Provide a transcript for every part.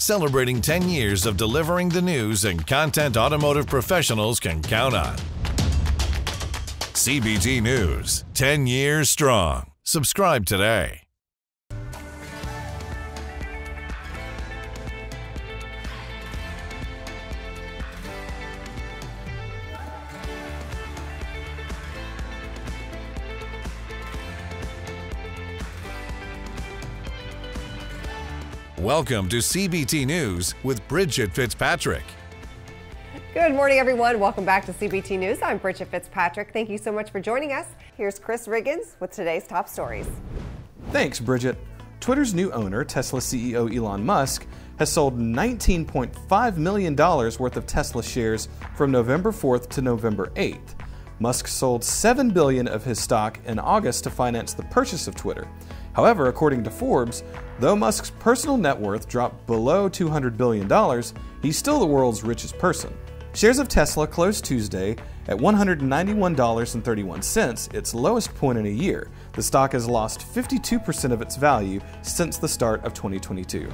celebrating 10 years of delivering the news and content automotive professionals can count on. CBT News, 10 years strong. Subscribe today. Welcome to CBT News with Bridget Fitzpatrick. Good morning, everyone. Welcome back to CBT News. I'm Bridget Fitzpatrick. Thank you so much for joining us. Here's Chris Riggins with today's top stories. Thanks, Bridget. Twitter's new owner, Tesla CEO Elon Musk, has sold $19.5 million worth of Tesla shares from November 4th to November 8th. Musk sold $7 billion of his stock in August to finance the purchase of Twitter. However, according to Forbes, though Musk's personal net worth dropped below $200 billion, he's still the world's richest person. Shares of Tesla closed Tuesday at $191.31, its lowest point in a year. The stock has lost 52% of its value since the start of 2022.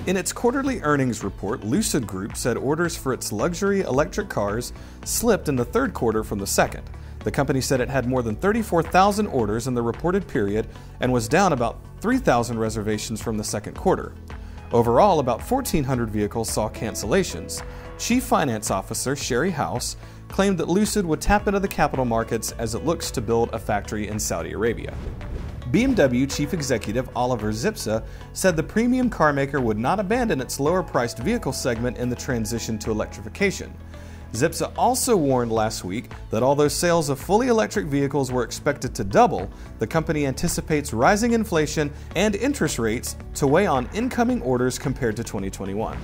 In its quarterly earnings report, Lucid Group said orders for its luxury electric cars slipped in the third quarter from the second. The company said it had more than 34,000 orders in the reported period and was down about 3,000 reservations from the second quarter. Overall, about 1,400 vehicles saw cancellations. Chief Finance Officer Sherry House claimed that Lucid would tap into the capital markets as it looks to build a factory in Saudi Arabia. BMW Chief Executive Oliver Zipse said the premium car maker would not abandon its lower-priced vehicle segment in the transition to electrification. Zipse also warned last week that although sales of fully electric vehicles were expected to double, the company anticipates rising inflation and interest rates to weigh on incoming orders compared to 2021.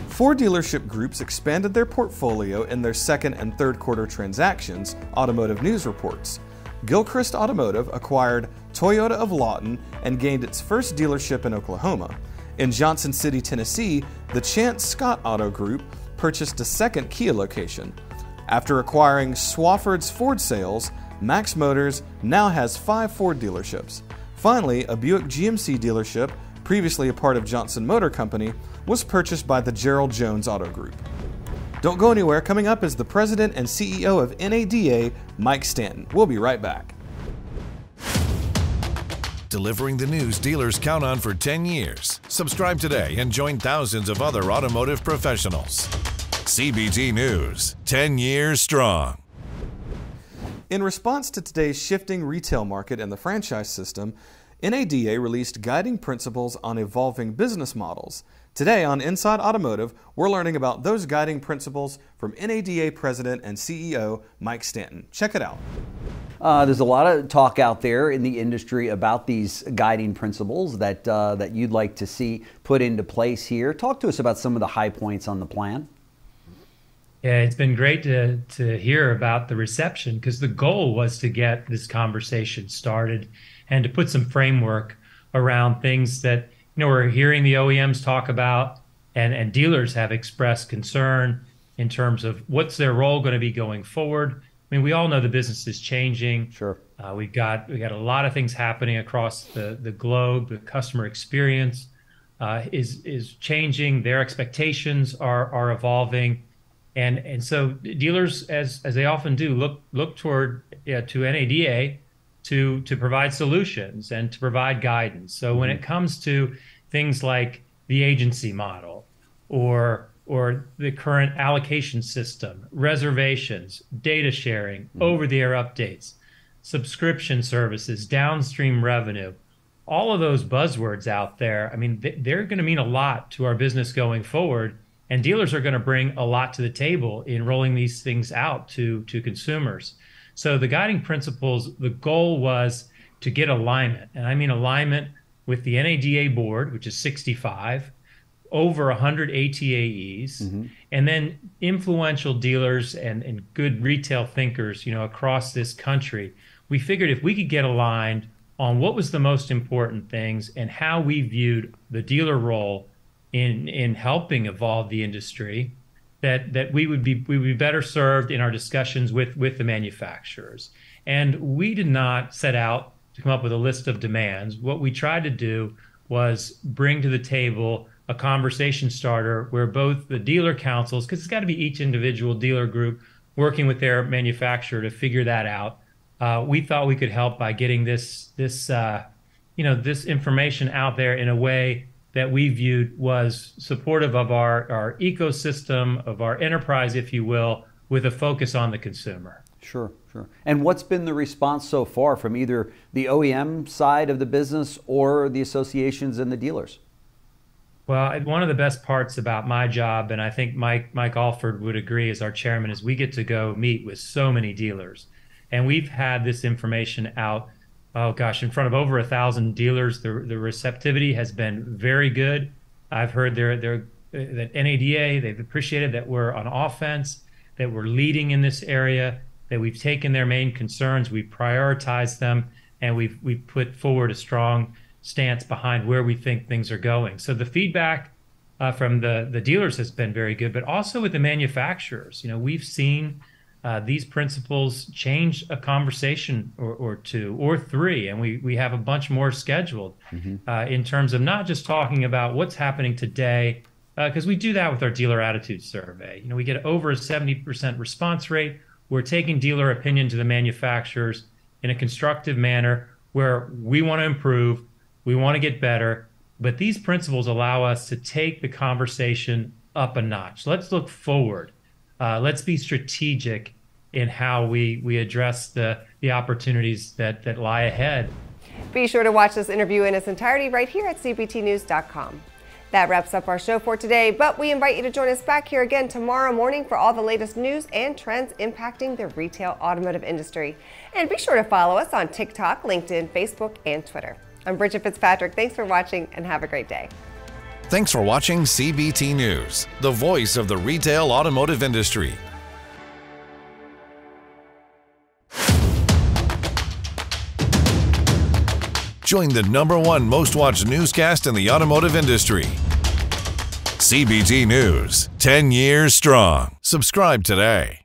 Four dealership groups expanded their portfolio in their second and third quarter transactions, Automotive News reports. Gilchrist Automotive acquired Toyota of Lawton and gained its first dealership in Oklahoma. In Johnson City, Tennessee, the Chantz Scott Auto Group purchased a second Kia location. After acquiring Swafford's Ford sales, Max Motors now has 5 Ford dealerships. Finally, a Buick GMC dealership, previously a part of Johnson Motor Company, was purchased by the Gerald Jones Auto Group. Don't go anywhere. Coming up is the president and CEO of NADA, Mike Stanton. We'll be right back. Delivering the news dealers count on for 10 years. Subscribe today and join thousands of other automotive professionals. CBT News, 10 years strong. In response to today's shifting retail market and the franchise system, NADA released guiding principles on evolving business models. Today on Inside Automotive, we're learning about those guiding principles from NADA President and CEO Mike Stanton. Check it out. There's a lot of talk out there in the industry about these guiding principles that you'd like to see put into place here. Talk to us about some of the high points on the plan. Yeah, it's been great to hear about the reception, because the goal was to get this conversation started and to put some framework around things that we're hearing the OEMs talk about, and dealers have expressed concern in terms of what's their role going to be going forward. I mean, we all know the business is changing. Sure. We got a lot of things happening across the globe. The customer experience is changing. Their expectations are evolving. And so dealers, as they often do, look toward to NADA to provide solutions and to provide guidance. So when it comes to things like the agency model or the current allocation system, reservations, data sharing, over-the-air updates, subscription services, downstream revenue, all of those buzzwords out there, I mean, they're going to mean a lot to our business going forward. And dealers are going to bring a lot to the table in rolling these things out to consumers. So the guiding principles, the goal was to get alignment. And I mean alignment with the NADA board, which is 65, over 100 ATAEs, and then influential dealers and good retail thinkers, across this country. We figured if we could get aligned on what was the most important things and how we viewed the dealer role in helping evolve the industry, that we would be better served in our discussions with the manufacturers. And we did not set out to come up with a list of demands. What we tried to do was bring to the table a conversation starter where both the dealer councils, because it's got to be each individual dealer group working with their manufacturer to figure that out. We thought we could help by getting this information out there in a way that we viewed was supportive of our ecosystem, of our enterprise, if you will, with a focus on the consumer. Sure, sure. And what's been the response so far from either the OEM side of the business or the associations and the dealers? Well, one of the best parts about my job, and I think Mike Alford would agree as our chairman, is we get to go meet with so many dealers. And we've had this information out, in front of over 1,000 dealers. The receptivity has been very good. I've heard that NADA, they've appreciated that we're on offense, that we're leading in this area, that we've taken their main concerns, we've prioritized them, and we've put forward a strong stance behind where we think things are going. So the feedback from the dealers has been very good, but also with the manufacturers. We've seen these principles change a conversation or two or three, and we have a bunch more scheduled in terms of not just talking about what's happening today, because we do that with our dealer attitude survey. We get over a 70% response rate. We're taking dealer opinion to the manufacturers in a constructive manner where we want to improve, we want to get better, but these principles allow us to take the conversation up a notch. Let's look forward. Let's be strategic in how we address the opportunities that lie ahead. Be sure to watch this interview in its entirety right here at cbtnews.com. That wraps up our show for today, but we invite you to join us back here again tomorrow morning for all the latest news and trends impacting the retail automotive industry. And be sure to follow us on TikTok, LinkedIn, Facebook, and Twitter. I'm Bridget Fitzpatrick. Thanks for watching and have a great day. Thanks for watching CBT News, the voice of the retail automotive industry. Join the #1 most watched newscast in the automotive industry. CBT News, 10 years strong. Subscribe today.